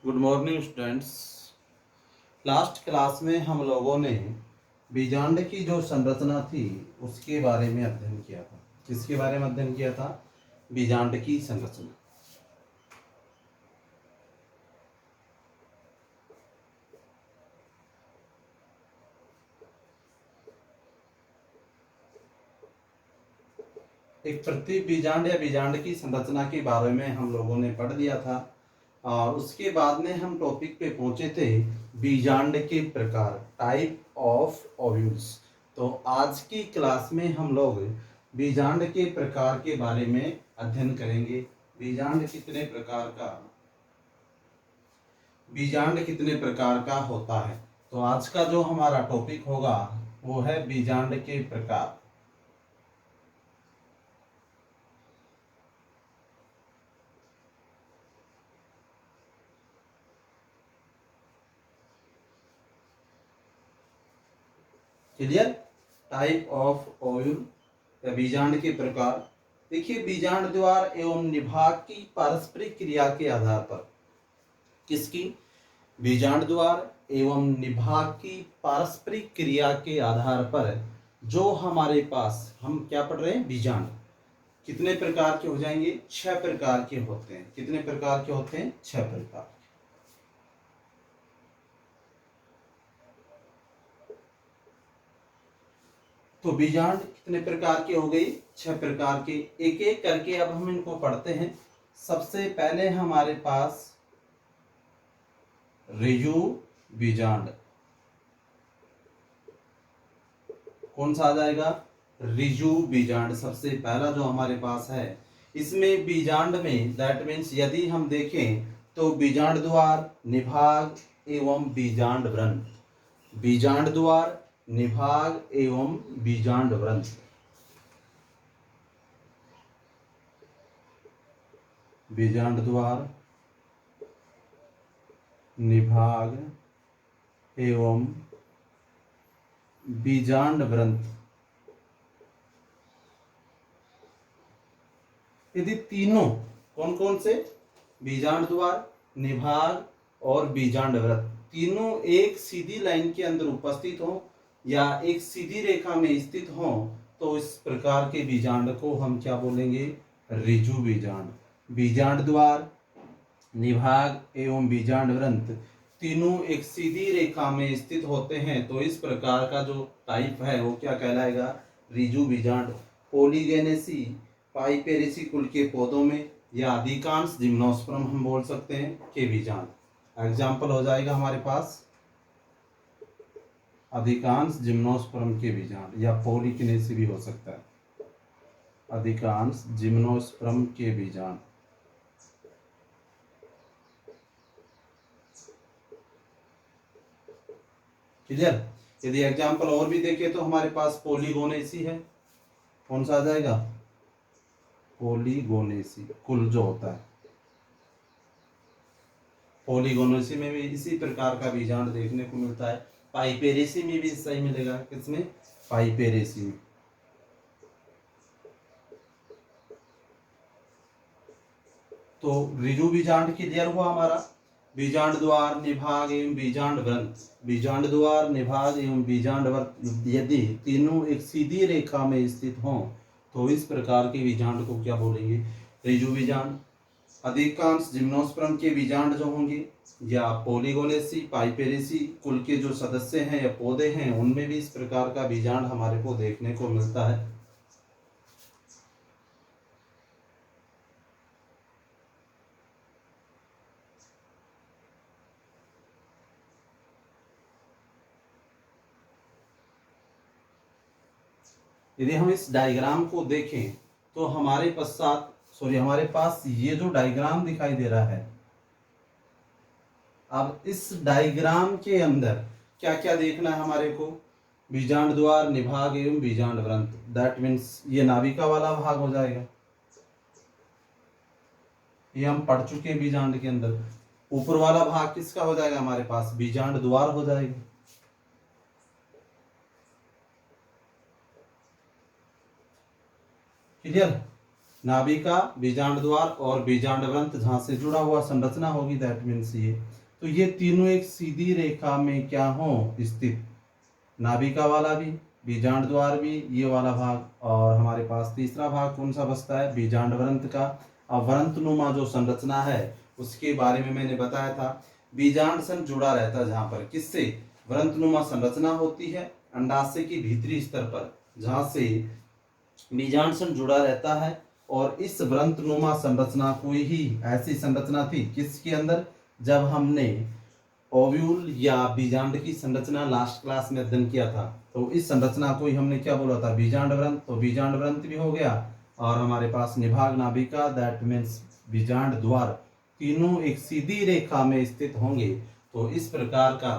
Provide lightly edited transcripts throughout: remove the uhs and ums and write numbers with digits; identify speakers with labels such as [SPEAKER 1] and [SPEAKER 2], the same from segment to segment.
[SPEAKER 1] Good morning students. Last class में हम लोगों ने बीजांड की जो संरचना थी उसके बारे में अध्ययन किया था। किसके बारे में अध्ययन किया था? बीजांड की संरचना। एक प्रत्येक बीजांड या बीजांड की संरचना के बारे में हम लोगों ने पढ़ लिया था और उसके बाद में हम टॉपिक पे पहुंचे थे बीजांड के प्रकार, टाइप ऑफ ओव्यूल्स। तो आज की क्लास में हम लोग बीजांड के प्रकार के बारे में अध्ययन करेंगे। बीजांड कितने प्रकार का होता है। तो आज का जो हमारा टॉपिक होगा वो है बीजांड के प्रकार। क्लियर? टाइप ऑफ ओव्यूल या बीजांड के प्रकार। देखिए, बीजांड द्वार एवं निभाग की पारस्परिक क्रिया के आधार पर, किसकी? बीजांड द्वार एवं निभाग की पारस्परिक क्रिया के आधार पर जो हमारे पास, हम क्या पढ़ रहे हैं, बीजांड कितने प्रकार के हो जाएंगे? 6 प्रकार के होते हैं। कितने प्रकार के होते हैं? 6 प्रकार। तो बीजांड कितने प्रकार के हो गए? 6 प्रकार के। एक एक करके अब हम इनको पढ़ते हैं। सबसे पहले हमारे पास ऋजु बीजांड। कौन सा आ जाएगा? ऋजु बीजांड सबसे पहला जो हमारे पास है। इसमें बीजांड में, दैट मीन्स यदि हम देखें तो बीजांड द्वार, निभाग एवं बीजांड व्रंत, बीजांड द्वार, निभाग एवं बीजांड व्रंत, बीजांड द्वार, निभाग एवं बीजांड व्रंत, यदि तीनों, कौन कौन से? बीजांड द्वार, निभाग और बीजांड व्रत, तीनों एक सीधी लाइन के अंदर उपस्थित हो या एक सीधी रेखा में स्थित हो तो इस प्रकार के बीजांड को हम क्या बोलेंगे? ऋजु बीजांड। बीजांड द्वार, निभाग एवं बीजांड व्रंत तीनों एक सीधी रेखा में स्थित होते हैं तो इस प्रकार का जो टाइप है वो क्या कहलाएगा? ऋजु बीजांड। पॉलीगेनेसी, पाइपेरेसी कुल के पौधों में या अधिकांश जिम्नोस्पर्म हम बोल सकते हैं के बीजांड। एग्जाम्पल हो जाएगा हमारे पास अधिकांश जिम्नोस्पर्म के बीजांड, या पॉलीकिनेसी भी हो सकता है, अधिकांश जिम्नोस्पर्म के बीजांड। क्लियर? यदि एग्जाम्पल और भी देखें तो हमारे पास पॉलीगोनेसी है। कौन सा आ जाएगा? पॉलीगोनेसी कुल जो होता है। पॉलीगोनेसी में भी इसी प्रकार का बीजांड देखने को मिलता है। पाइपेरेसी में भी सही मिलेगा। किसमें? पाइपेरेसी में। तो ऋजु बीजांड क्लियर हुआ हमारा। बीजांड द्वार, निभाग एवं बीजांड व्रंत, बीजांड द्वार, निभाग एवं बीजांड व्रंत यदि तीनों एक सीधी रेखा में स्थित हों तो इस प्रकार के बीजांड को क्या बोलेंगे? ऋजु बीजांड। अधिकांश जिम्नोस्पर्म के बीजांड जो होंगे या पॉलीगोनेसी, पाइपेरेसी कुल के जो सदस्य हैं या पौधे हैं उनमें भी इस प्रकार का बीजांड हमारे को देखने को मिलता है। यदि हम इस डायग्राम को देखें तो हमारे पास ये जो डायग्राम दिखाई दे रहा है, अब इस डायग्राम के अंदर क्या क्या देखना है हमारे को? बीजांड द्वार, निभाग एवं बीजांड व्रंत, दैट मीन्स ये नाभिका वाला भाग हो जाएगा। ये हम पढ़ चुके हैं बीजांड के अंदर। ऊपर वाला भाग किसका हो जाएगा? हमारे पास बीजांड द्वार हो जाएगा। क्लियर? नाभिका, बीजांड द्वार और बीजांड व्रंत जहां से जुड़ा हुआ संरचना होगी, दैट मीन्स ये। तो ये तीनों एक सीधी रेखा में क्या हो स्थित, नाभिका वाला भी, बीजांड द्वार भी, ये वाला भाग, और हमारे पास तीसरा भाग कौन सा बचता है, बीजांड व्रंत का। अब व्रंत नुमा जो संरचना है उसके बारे में मैंने बताया था, बीजांड सन जुड़ा रहता है जहां पर, किससे, व्रंत नुमा संरचना होती है अंडाशय के भीतरी स्तर पर, जहां से बीजांड सन जुड़ा रहता है। और इस व्रंत नुमा संरचना कोई ही ऐसी संरचना थी किसके अंदर, जब हमने ओव्यूल या बीजांड की संरचना लास्ट क्लास में अध्ययन किया था, तो इस संरचना को ही हमने क्या बोला था, बीजांड व्रंत। तो बीजांड व्रंत भी हो गया, और हमारे पास निभाग, नाभिका, दैट मीन्स बीजांड द्वार, तीनों एक सीधी रेखा में स्थित होंगे। तो इस प्रकार का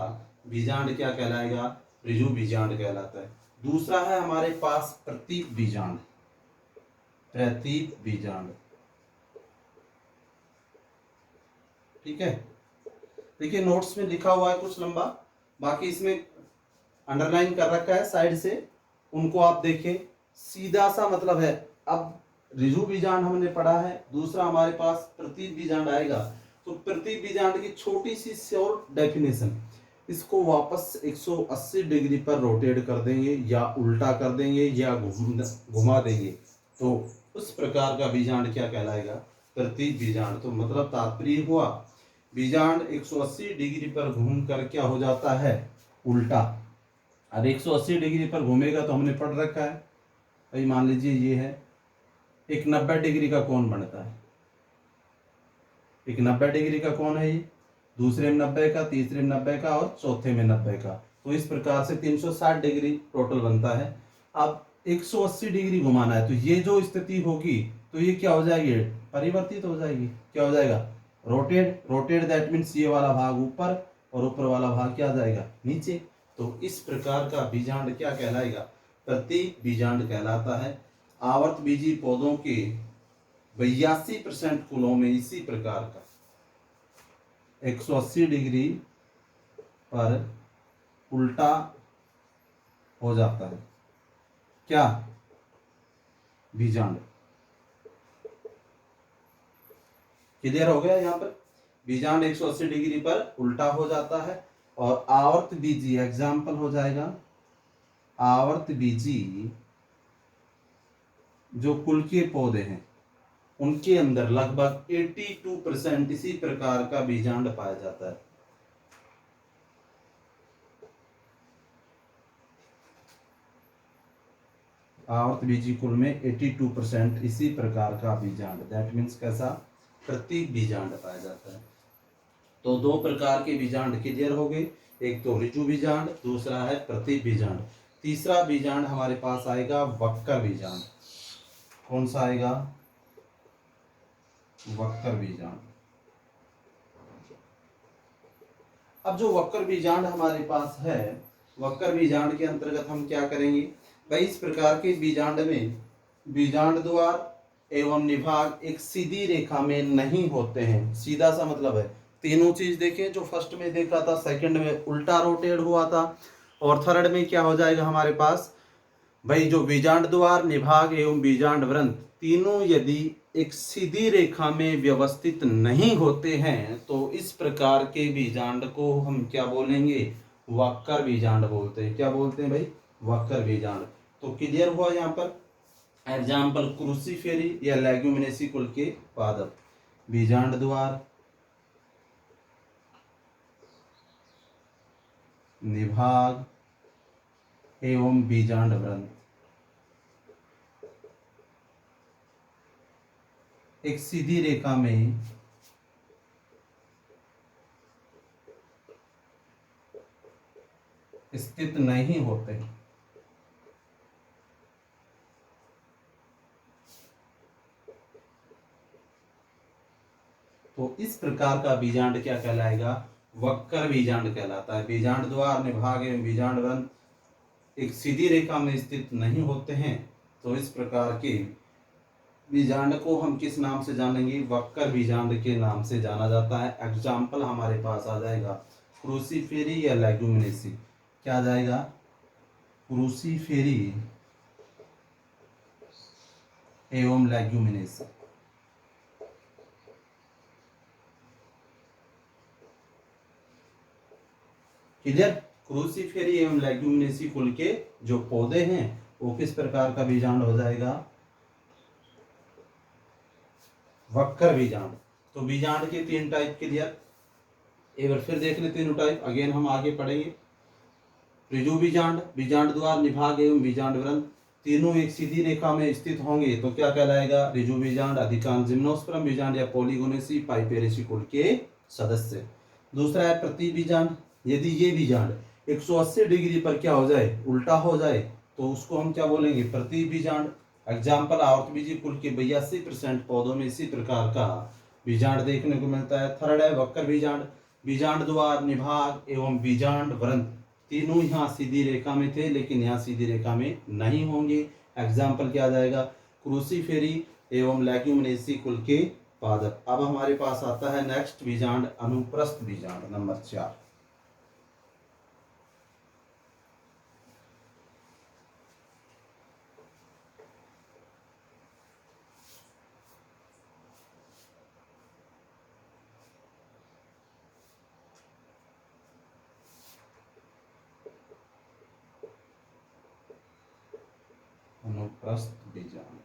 [SPEAKER 1] बीजांड क्या कहलाएगा, ऋजु बीजांड कहलाता है। दूसरा है हमारे पास प्रतीप बीजांड, प्रतीप बीजांड, ठीक है। देखिए नोट्स में लिखा हुआ है कुछ लंबा, बाकी इसमें अंडरलाइन कर रखा है साइड से, उनको आप देखें, सीधा सा मतलब है। अब ऋजु बीजांड हमने पढ़ा है, दूसरा हमारे पास प्रतीप बीजांड आएगा। तो प्रतीप बीजांड की छोटी सी शॉर्ट डेफिनेशन, इसको वापस 180 डिग्री पर रोटेट कर देंगे या उल्टा कर देंगे या घुमा देंगे, तो उस प्रकार का बीजांड क्या कहलाएगा, प्रतीप बीजांड। तो मतलब तात्पर्य हुआ, बीजांड 180 डिग्री पर घूम कर क्या हो जाता है, उल्टा। अब 180 डिग्री पर घूमेगा तो हमने पढ़ रखा है भाई, मान लीजिए ये है, एक 90 डिग्री का कोण बनता है, एक 90 डिग्री का कोण है ये, दूसरे में 90 का, तीसरे में 90 का और चौथे में 90 का, तो इस प्रकार से 360 डिग्री टोटल बनता है। अब 180 डिग्री घुमाना है, तो ये जो स्थिति होगी तो ये क्या हो जाएगी, परिवर्तित हो जाएगी, क्या हो जाएगा, रोटेट। रोटेट दैट मीन्स ये वाला भाग ऊपर और ऊपर वाला भाग क्या आ जाएगा, नीचे। तो इस प्रकार का बीजांड क्या कहलाएगा, प्रतीक बीजांड कहलाता है। आवर्त बीजी पौधों के 82% कुलों में इसी प्रकार का 180 डिग्री पर उल्टा हो जाता है, क्या, बीजांड। क्लियर हो गया, यहाँ पर बीजांड 180 डिग्री पर उल्टा हो जाता है। और आवर्त बीजी एग्जाम्पल हो जाएगा, आवर्त बीजी जो कुल के पौधे हैं उनके अंदर लगभग 82% इसी प्रकार का बीजांड पाया जाता है। आवर्त बीजी कुल में 82% इसी प्रकार का बीजांड, दैट मीन्स कैसा, प्रतीक बीजांड पाया जाता है। तो दो प्रकार के बीजांड क्लियर हो गए, एक तो ऋजु बीजांड, दूसरा है प्रतीक बीजांड। तीसरा बीजांड हमारे पास आएगा वक्कर बीजांड। कौन सा आएगा, वक्कर बीजांड। अब जो वक्कर बीजांड हमारे पास है, वक्कर बीजांड के अंतर्गत हम क्या करेंगे भाई, इस प्रकार के बीजांड में बीजांड द्वार एवं निभाग एक सीधी रेखा में नहीं होते हैं। सीधा सा मतलब है, तीनों चीज देखें, जो फर्स्ट में देखा था, सेकंड में उल्टा रोटेट हुआ था, और थर्ड में क्या हो जाएगा हमारे पास भाई, जो बीजांड द्वार, निभाग एवं बीजांड व्रंत तीनों यदि एक सीधी रेखा में व्यवस्थित नहीं होते हैं, तो इस प्रकार के बीजांड को हम क्या बोलेंगे, वक्कर बीजांड बोलते हैं। क्या बोलते हैं भाई, वक्कर बीजांड। तो क्लियर हुआ यहाँ पर, एग्जाम्पल क्रूसीफेरी या लेग्यूमिनेसी कुल के पादप, बीजांड द्वार, निभाग एवं बीजांड व्रंत एक सीधी रेखा में स्थित नहीं होते। तो इस प्रकार का बीजांड क्या कहलाएगा, वक्कर बीजांड कहलाता है। बीजांड द्वार, निभाग एवं बीजांड व्रंत एक सीधी रेखा में स्थित नहीं होते हैं, तो इस प्रकार के बीजांड को हम किस नाम से जानेंगे, वक्कर बीजांड के नाम से जाना जाता है। एग्जाम्पल हमारे पास आ जाएगा क्रूसीफेरी या लेग्यूमिनेसी। क्या आ जाएगा, क्रूसीफेरी एवं लेग्यूमिनेसी। क्लियर। क्रूसीफेरी एवं लेग्यूमिनेसी कुल के जो पौधे हैं वो किस प्रकार का बीजांड हो जाएगा? वक्कर बीजांड। तो बीजांड के 3 टाइप क्लियर। एक बार फिर देख ले तीनों टाइप, अगेन हम आगे पढ़ेंगे। ऋजु बीजांड, बीजांड द्वार, निभाग एवं बीजांड व्रंत, तीनों एक सीधी रेखा में स्थित होंगे तो क्या कहलाएगा? ऋजु बीजांड। अधिकांश जिम्नोस्पर्म बीजांड या पॉलीगोनेसी पाइपेरेसी कुल के सदस्य। दूसरा है प्रति बीजांड। यदि ये बीजांड 180 डिग्री पर क्या हो जाए? उल्टा हो जाए तो उसको हम क्या बोलेंगे? प्रति बीजांड। एग्जाम्पल आवर्तबीजी कुल के 82% पौधों में इसी प्रकार का बीजांड देखने को मिलता है। थर्ड है वक्र बीजांड। बीजांड द्वार, निभाग एवं बीजांड व्रंत तीनों यहाँ सीधी रेखा में थे लेकिन यहाँ सीधी रेखा में नहीं होंगे। एग्जाम्पल क्या आ जाएगा? क्रूसीफेरी एवं लेग्यूमिनेसी कुल के पादप। अब हमारे पास आता है नेक्स्ट बीजांड, अनुप्रस्थ बीजांड नंबर 4। अनुप्रस्थ बीजांड।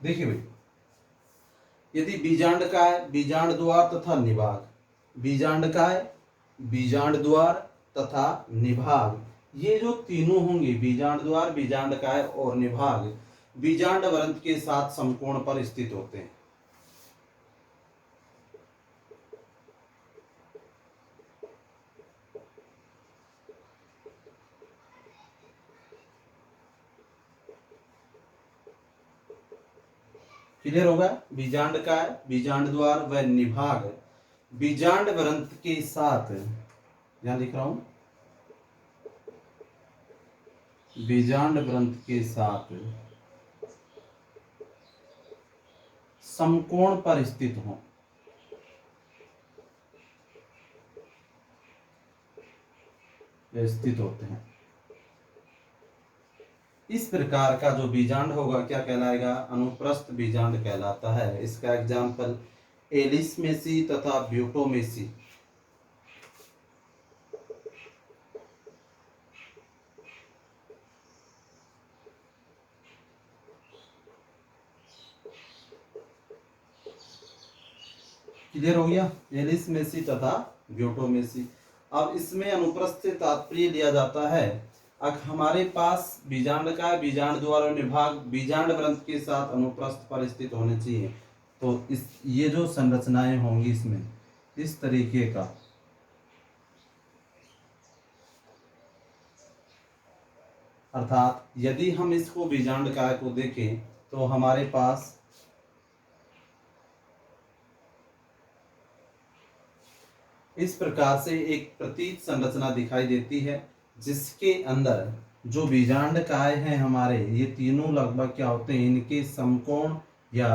[SPEAKER 1] देखिए भाई, यदि बीजांड का है बीजांड द्वार तथा निभाग, बीजांड का है बीजांड द्वार तथा निभाग, ये जो तीनों होंगे बीजांड द्वार, बीजांड काय और निभाग बीजांड व्रंत के साथ समकोण पर स्थित होते हैं। क्लियर होगा? बीजांड काय, बीजांड द्वार व निभाग बीजांड व्रंत के साथ, यहां लिख रहा हूं, बीजांड व्रंत के साथ समकोण पर स्थित हो। स्थित होते हैं। इस प्रकार का जो बीजांड होगा क्या कहलाएगा? अनुप्रस्थ बीजांड कहलाता है। इसका एग्जाम्पल एलिसमेसी तथा ब्यूटोमेसी। क्लियर हो गया? एलिसमेसी तथा ब्यूटोमेसी। अब इसमें अनुप्रस्थ से तात्पर्य लिया जाता है अब हमारे पास बीजांड का बीजांड द्वार और निभाग बीजांड व्रंत के साथ अनुप्रस्थ पर स्थित होने चाहिए। तो इस ये जो संरचनाएं होंगी इसमें इस तरीके का, अर्थात यदि हम इसको बीजांड काय को देखें तो हमारे पास इस प्रकार से एक प्रतीत संरचना दिखाई देती है जिसके अंदर जो बीजांड काय हैं हमारे, ये तीनों लगभग क्या होते हैं? इनके समकोण या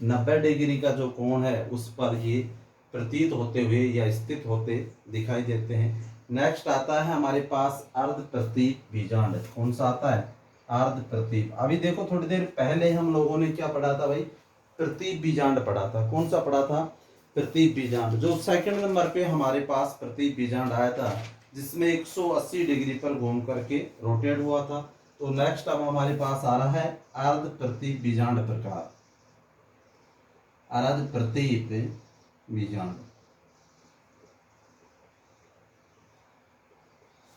[SPEAKER 1] 90 डिग्री का जो कोण है उस पर ये प्रतीत होते हुए या स्थित होते दिखाई देते हैं। नेक्स्ट आता है हमारे पास अर्ध प्रतीप बीजांड। कौन सा आता है? अर्ध प्रतीप। अभी देखो थोड़ी देर पहले हम लोगों ने क्या पढ़ा था भाई? प्रतीप बीजांड पढ़ा था। कौन सा पढ़ा था? प्रतीप बीजांड। जो सेकंड नंबर पे हमारे पास प्रतीप बीजांड आया था जिसमें 180 डिग्री पर घूम करके रोटेट हुआ था। तो नेक्स्ट अब हमारे पास आ रहा है अर्ध प्रतीप बीजांड प्रकार, अर्ध प्रतीप बीजांड।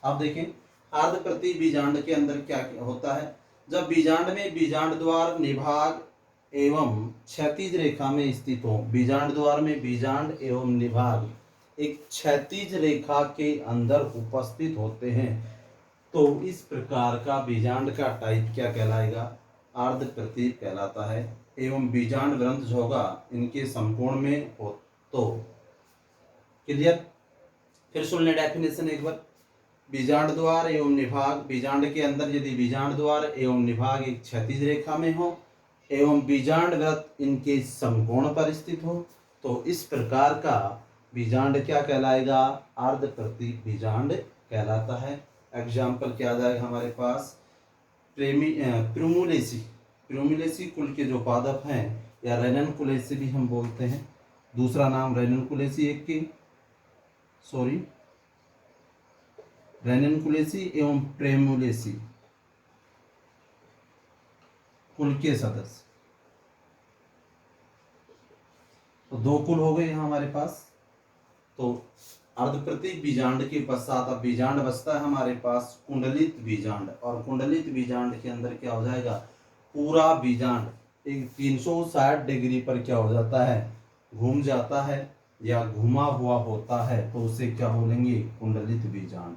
[SPEAKER 1] अब देखें अर्ध प्रतीप बीजांड के अंदर क्या होता है? जब बीजांड में बीजांड द्वार, निभाग एवं क्षैतिज रेखा में स्थित हो, बीजांड द्वार में बीजांड एवं निभाग एक क्षैतिज रेखा के अंदर उपस्थित होते हैं तो इस प्रकार का बीजांड का टाइप क्या कहलाएगा? अर्ध प्रतीप कहलाता है। एवं बीजांड व्रंत जो होगा इनके समकोण में हो तो। क्लियर? फिर सुन ले डेफिनेशन एक बार। बीजांड द्वार एवं निभाग, बीजांड के अंदर यदि बीजांड द्वार एवं निभाग एक क्षैतिज रेखा में हो एवं बीजांड व्रत इनके समकोण पर स्थित हो तो इस प्रकार का बीजांड क्या कहलाएगा? अर्ध प्रतीप बीजांड कहलाता है। एग्जाम्पल क्या आ जाएगा हमारे पास? प्रिमुलेसी कुल के जो पादप हैं, या रेननकुलेसी भी हम बोलते हैं, दूसरा नाम रेननकुलेसी रेननकुलेसी एवं प्रेमुलेसी कुल के सदस्य। तो दो कुल हो गए यहाँ हमारे पास। तो अर्धप्रतीक बीजांड के पश्चात अब बीजांड बचता है हमारे पास कुंडलित बीजांड, और कुंडलित बीजांड के अंदर क्या हो जाएगा, पूरा बीजांड एक 360 डिग्री पर क्या हो जाता है, घूम जाता है या घुमा हुआ होता है, तो उसे क्या बोलेंगे, कुंडलित बीजांड।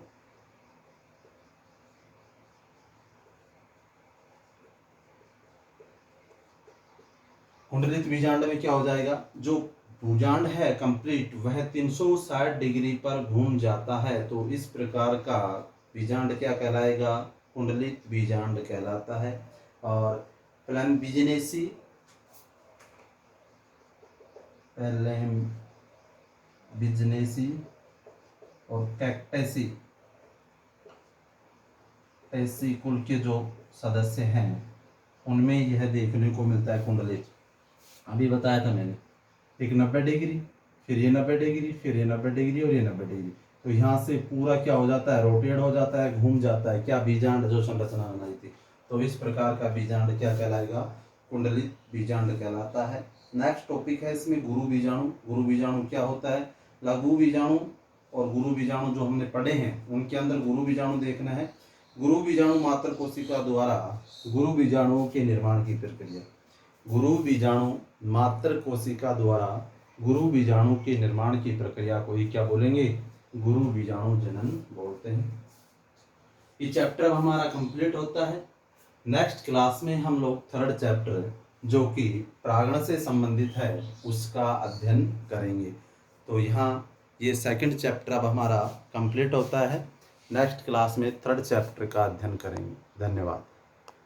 [SPEAKER 1] कुंडलित बीजांड में क्या हो जाएगा, जो भूजांड है कंप्लीट वह 360 डिग्री पर घूम जाता है, तो इस प्रकार का बीजांड क्या कहलाएगा, कुंडलित बीजांड कहलाता है। और प्लम बिजनेसी और कैक्टेसी ऐसी कुल के जो सदस्य हैं उनमें यह देखने को मिलता है कुंडलित। अभी बताया था मैंने, एक 90 डिग्री, फिर ये 90 डिग्री, फिर ये 90 डिग्री और ये 90 डिग्री, तो यहाँ से पूरा क्या हो जाता है, रोटेट हो जाता है, घूम जाता है, क्या बीजांड जो संरचना बनाई थी। तो इस प्रकार का बीजांड क्या कहलाएगा, कुंडलित बीजांड कहलाता है। नेक्स्ट टॉपिक है इसमें गुरु बीजाणु। गुरु बीजाणु क्या होता है, लघु बीजाणु और गुरु बीजाणु जो हमने पढ़े हैं उनके अंदर गुरु बीजाणु देखना है। गुरु बीजाणु मात्र कोशिका द्वारा गुरु बीजाणुओं के निर्माण की प्रक्रिया, गुरु बीजाणु मात्र कोशिका द्वारा गुरु बीजाणु के निर्माण की प्रक्रिया को ही क्या बोलेंगे, गुरु बीजाणु जनन बोलते हैं। ये चैप्टर हमारा कंप्लीट होता है। नेक्स्ट क्लास में हम लोग थर्ड चैप्टर जो कि परागण से संबंधित है उसका अध्ययन करेंगे। तो यहाँ ये सेकंड चैप्टर अब हमारा कंप्लीट होता है। नेक्स्ट क्लास में थर्ड चैप्टर का अध्ययन करेंगे। धन्यवाद।